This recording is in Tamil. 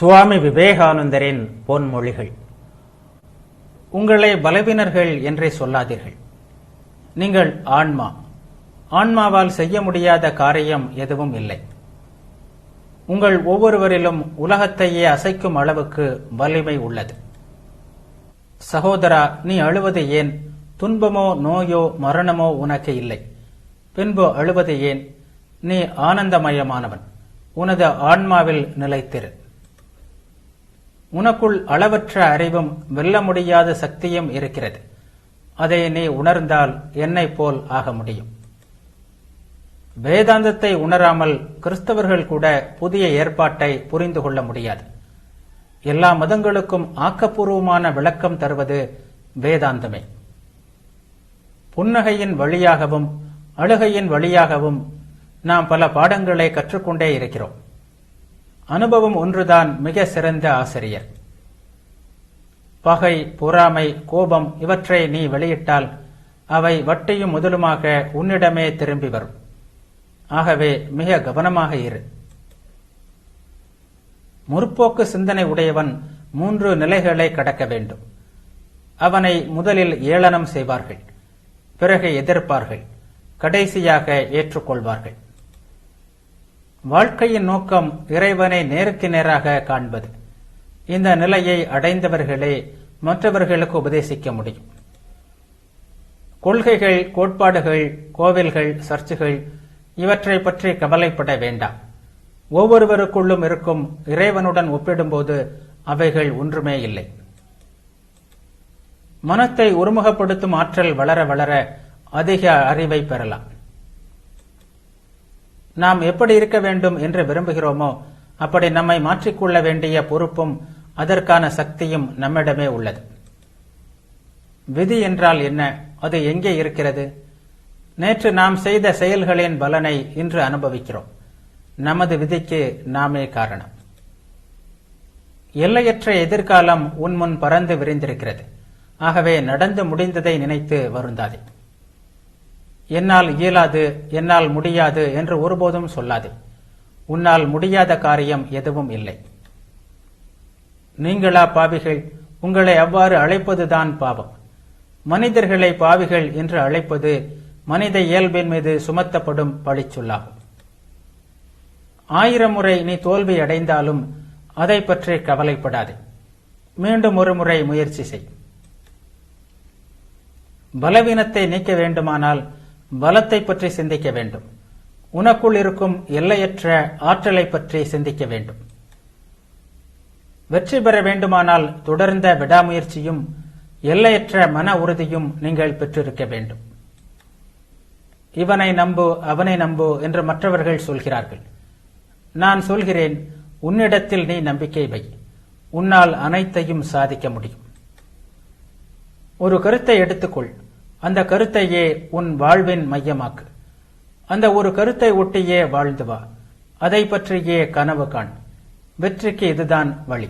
சுவாமி விவேகானந்தரின் பொன்மொழிகள். உங்களை பலவீனர்கள் என்றே சொல்லாதீர்கள். நீங்கள் ஆன்மா. ஆன்மாவால் செய்ய முடியாத காரியம் எதுவும் இல்லை. உங்கள் ஒவ்வொருவரிலும் உலகத்தையே அசைக்கும் அளவுக்கு வலிமை உள்ளது. சகோதரா, நீ அழுவது ஏன்? துன்பமோ நோயோ மரணமோ உனக்கு இல்லை. பின்பு அழுவது ஏன்? நீ ஆனந்தமயமானவன். உனது ஆன்மாவில் நிலைத்திரு. உனக்குள் அளவற்ற அறிவும் வெல்ல முடியாத சக்தியும் இருக்கிறது. அதை நீ உணர்ந்தால் என்னை போல் ஆக முடியும். வேதாந்தத்தை உணராமல் கிறிஸ்தவர்கள் கூட புதிய ஏற்பாட்டை புரிந்து கொள்ள முடியாது. எல்லா மதங்களுக்கும் ஆக்கப்பூர்வமான விளக்கம் தருவது வேதாந்தமே. புன்னகையின் வழியாகவும் அழுகையின் வழியாகவும் நாம் பல பாடங்களை கற்றுக்கொண்டே இருக்கிறோம். அனுபவம் ஒன்றுதான் மிக சிறந்த ஆசிரியர். பகை, பொறாமை, கோபம் இவற்றை நீ வெளியிட்டால் அவை வட்டியும் முதலுமாக உன்னிடமே திரும்பி வரும். ஆகவே மிக கவனமாக இரு. முற்போக்கு சிந்தனை உடையவன் 3 நிலைகளை கடக்க வேண்டும். அவனை முதலில் ஏளனம் செய்வார்கள், பிறகு எதிர்ப்பார்கள், கடைசியாக ஏற்றுக்கொள்வார்கள். வாழ்க்கையின் நோக்கம் இறைவனை நேருக்கு நேராக காண்பது. இந்த நிலையை அடைந்தவர்களே மற்றவர்களுக்கு உபதேசிக்க முடியும். கொள்கைகள், கோட்பாடுகள், கோவில்கள், சர்ச்சுகள் இவற்றை பற்றி கவலைப்பட வேண்டாம். ஒவ்வொருவருக்குள்ளும் இருக்கும் இறைவனுடன் ஒப்பிடும்போது அவைகள் ஒன்றுமே இல்லை. மனத்தை ஒருமுகப்படுத்தும் ஆற்றல் வளர வளர அதிக அறிவை பெறலாம். நாம் எப்படி இருக்க வேண்டும் என்று விரும்புகிறோமோ அப்படி நம்மை மாற்றிக்கொள்ள வேண்டிய பொறுப்பும் அதற்கான சக்தியும் நம்மிடமே உள்ளது. விதி என்றால் என்ன? அது எங்கே இருக்கிறது? நேற்று நாம் செய்த செயல்களின் பலனை இன்று அனுபவிக்கிறோம். நமது விதிக்கு நாமே காரணம். எல்லையற்ற எதிர்காலம் உன்முன் பறந்து விரிந்திருக்கிறது. ஆகவே நடந்து முடிந்ததை நினைத்து வருந்தாதே. என்னால் இயலாது, என்னால் முடியாது என்று ஒருபோதும் சொல்லாதே. உன்னால் முடியாத காரியம் எதுவும் இல்லை. நீங்களா பாவிகள்? உங்களை அவ்வாறு அழைப்பதுதான் பாவம். மனிதர்களை பாவிகள் என்று அழைப்பது மனித இயல்பின் மீது சுமத்தப்படும் பழிச்சொல்லாகும். 1000 முறை நீ தோல்வி அடைந்தாலும் அதை பற்றி கவலைப்படாதே. மீண்டும் ஒரு முறை முயற்சி செய். பலவீனத்தை நீக்க வேண்டுமானால் பலத்தை பற்றி சிந்திக்க வேண்டும். உனக்குள் இருக்கும் எல்லையற்ற ஆற்றலை பற்றி சிந்திக்க வேண்டும். வெற்றி பெற வேண்டுமானால் தொடர்ந்த விடாமுயற்சியும் எல்லையற்ற மன உறுதியும் நீங்கள் பெற்றிருக்க வேண்டும். இவனை நம்பு, அவனை நம்பு என்று மற்றவர்கள் சொல்கிறார்கள். நான் சொல்கிறேன், உன்னிடத்தில் நீ நம்பிக்கை வை. உன்னால் அனைத்தையும் சாதிக்க முடியும். ஒரு கருத்தை எடுத்துக்கொள். அந்த கருத்தையே உன் வாழ்வின் மையமாக்கு. அந்த ஒரு கருத்தை ஒட்டியே வாழ்ந்து வா. அதை பற்றியே கனவு காண். வெற்றிக்கு இதுதான் வழி.